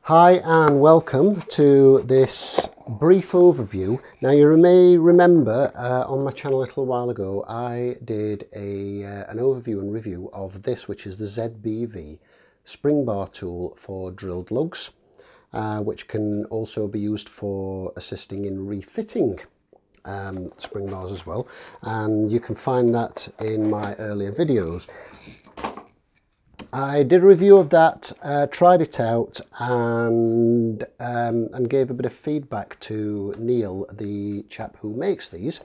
Hi and welcome to this brief overview. Now you may remember on my channel a little while ago I did an overview and review of this, which is the ZBV springbar tool for drilled lugs, which can also be used for assisting in refitting spring bars as well, and you can find that in my earlier videos. I did a review of that, tried it out, and gave a bit of feedback to Neil, the chap who makes these.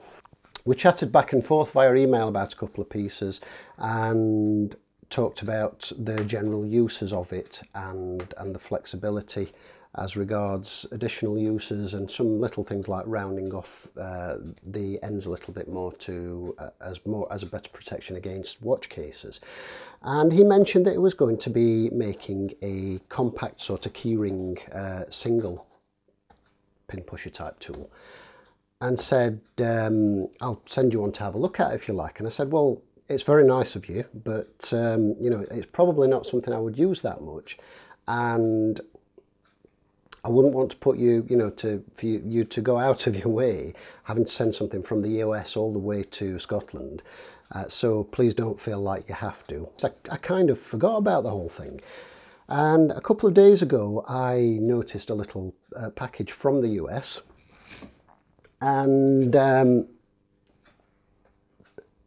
We chatted back and forth via email about a couple of pieces and talked about the general uses of it and the flexibility as regards additional uses and some little things like rounding off the ends a little bit more to as a better protection against watch cases. And he mentioned that it was going to be making a compact sort of keyring single pin pusher type tool, and said I'll send you one to have a look at if you like. And I said, well, it's very nice of you, but you know, it's probably not something I would use that much, and I wouldn't want to put you, for you to go out of your way having to send something from the US all the way to Scotland. So please don't feel like you have to. I kind of forgot about the whole thing. And a couple of days ago, I noticed a little package from the US. And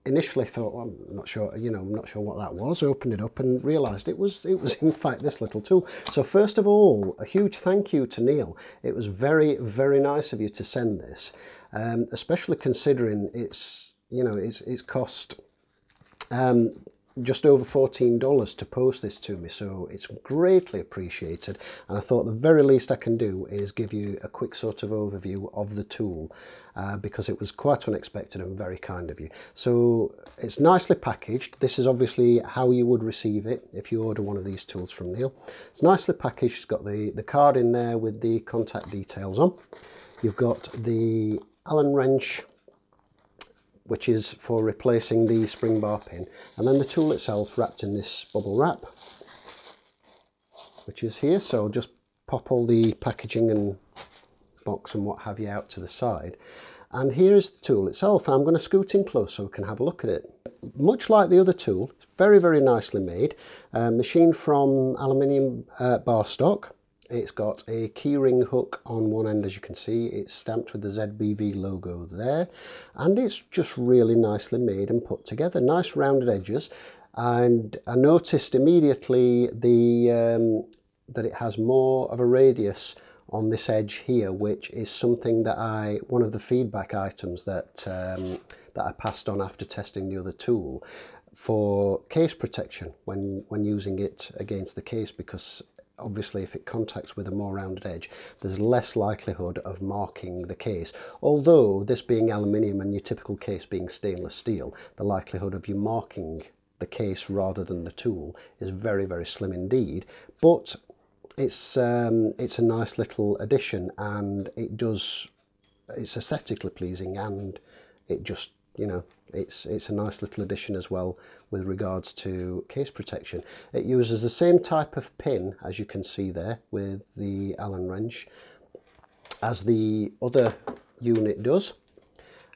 initially thought, well, I'm not sure what that was. Opened it up and realised it was in fact this little tool. So first of all, a huge thank you to Neil. It was very, very nice of you to send this, especially considering it's cost just over $14 to post this to me, so it's greatly appreciated. And I thought the very least I can do is give you a quick sort of overview of the tool, because it was quite unexpected and very kind of you. So it's nicely packaged. This is obviously how you would receive it if you order one of these tools from Neil. It's nicely packaged. It's got the card in there with the contact details on. You've got the Allen wrench, which is for replacing the spring bar pin, and then the tool itself wrapped in this bubble wrap, which is here. So I'll just pop all the packaging and box and what have you out to the side, and here is the tool itself. I'm going to scoot in close so we can have a look at it. Much like the other tool, it's very, very nicely made, machined from aluminium bar stock. It's got a keyring hook on one end, as you can see. It's stamped with the ZBV logo there, and it's just really nicely made and put together. Nice rounded edges, and I noticed immediately that it has more of a radius on this edge here, which is something that one of the feedback items that I passed on after testing the other tool for case protection when using it against the case, because obviously if it contacts with a more rounded edge, there's less likelihood of marking the case. Although this being aluminium and your typical case being stainless steel, the likelihood of you marking the case rather than the tool is very, very slim indeed. But it's a nice little addition, and it's aesthetically pleasing, and it just, it's a nice little addition as well with regards to case protection. It uses the same type of pin, as you can see there with the Allen wrench, as the other unit does,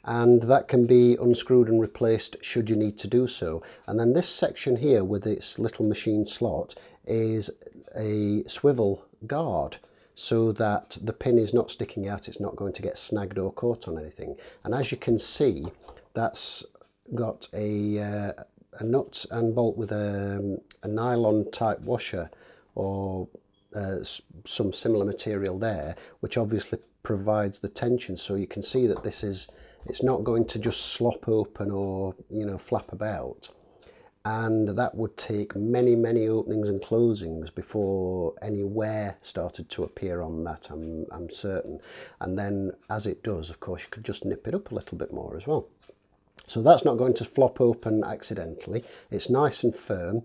and that can be unscrewed and replaced should you need to do so. And then this section here with its little machine slot is a swivel guard, so that the pin is not sticking out, it's not going to get snagged or caught on anything. And as you can see, that's got a nut and bolt with a nylon type washer or some similar material there, which obviously provides the tension. So you can see that it's not going to just slop open or flap about, and that would take many, many openings and closings before any wear started to appear on that, I'm certain. And then as it does, of course, you could just nip it up a little bit more as well. So that's not going to flop open accidentally. It's nice and firm,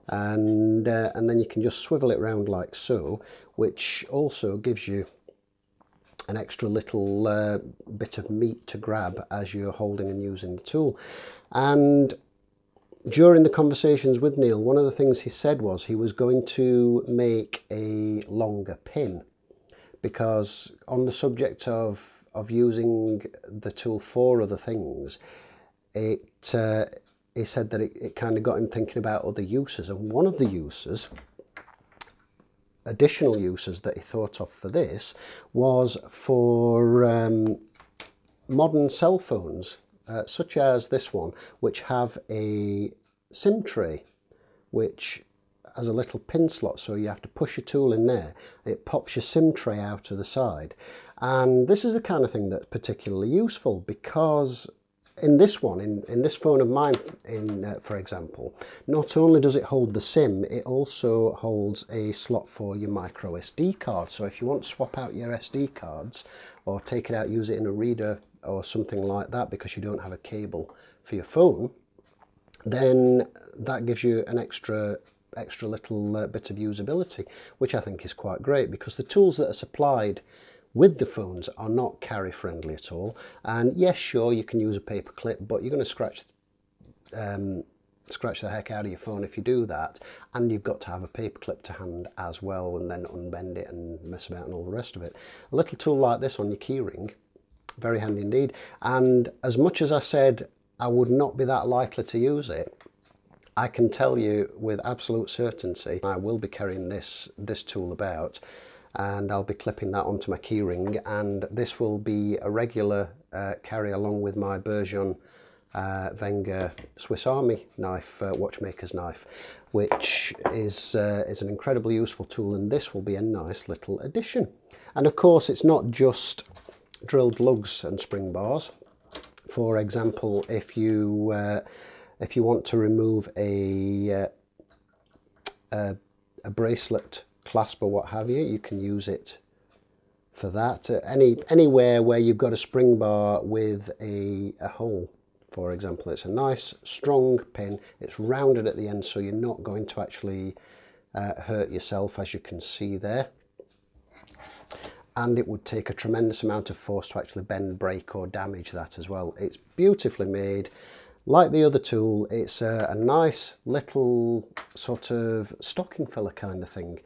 and then you can just swivel it round like so, which also gives you an extra little bit of meat to grab as you're holding and using the tool. And during the conversations with Neil, one of the things he said was he was going to make a longer pin, because on the subject of using the tool for other things, he said that it kind of got him thinking about other uses, and one of the uses, additional uses that he thought of for this, was for modern cell phones, such as this one, which have a SIM tray, which has a little pin slot, so you have to push your tool in there, it pops your SIM tray out to the side. And this is the kind of thing that's particularly useful, because in this one, in this phone of mine, for example, not only does it hold the SIM, it also holds a slot for your micro SD card. So if you want to swap out your SD cards or take it out, use it in a reader or something like that because you don't have a cable for your phone, then that gives you an extra little bit of usability, which I think is quite great, because the tools that are supplied with the phones are not carry friendly at all. And yes, sure, you can use a paper clip, but you're going to scratch the heck out of your phone if you do that, and you've got to have a paper clip to hand as well, and then unbend it and mess about and all the rest of it. A little tool like this on your keyring, very handy indeed. And as much as I said I would not be that likely to use it, I can tell you with absolute certainty I will be carrying this tool about, and I'll be clipping that onto my keyring, and this will be a regular carry along with my Bergeon Wenger Swiss Army knife, watchmaker's knife, which is an incredibly useful tool, and this will be a nice little addition. And of course, it's not just drilled lugs and spring bars. For example, if you want to remove a bracelet clasp or what have you, you can use it for that. Anywhere where you've got a spring bar with a hole, for example, it's a nice strong pin, it's rounded at the end, so you're not going to actually hurt yourself, as you can see there. And it would take a tremendous amount of force to actually bend, break or damage that as well. It's beautifully made. Like the other tool, it's a nice little sort of stocking filler kind of thing,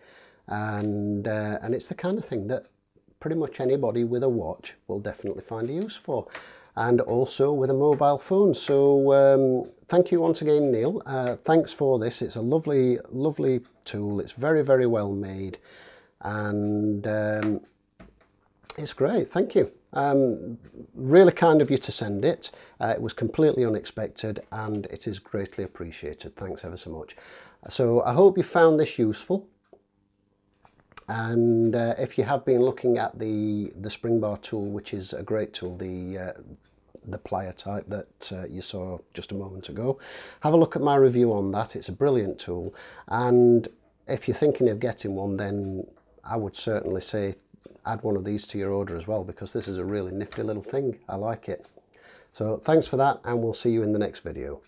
and it's the kind of thing that pretty much anybody with a watch will definitely find a use for, and also with a mobile phone. So thank you once again, Neil. Thanks for this. It's a lovely tool. It's very, very well made, and it's great. Thank you. Really kind of you to send it. It was completely unexpected, and it is greatly appreciated. Thanks ever so much. So I hope you found this useful, and if you have been looking at the Springbar tool, which is a great tool, the plier type that you saw just a moment ago, have a look at my review on that. It's a brilliant tool, and if you're thinking of getting one, then I would certainly say add one of these to your order as well, because this is a really nifty little thing. I like it. So thanks for that, and we'll see you in the next video.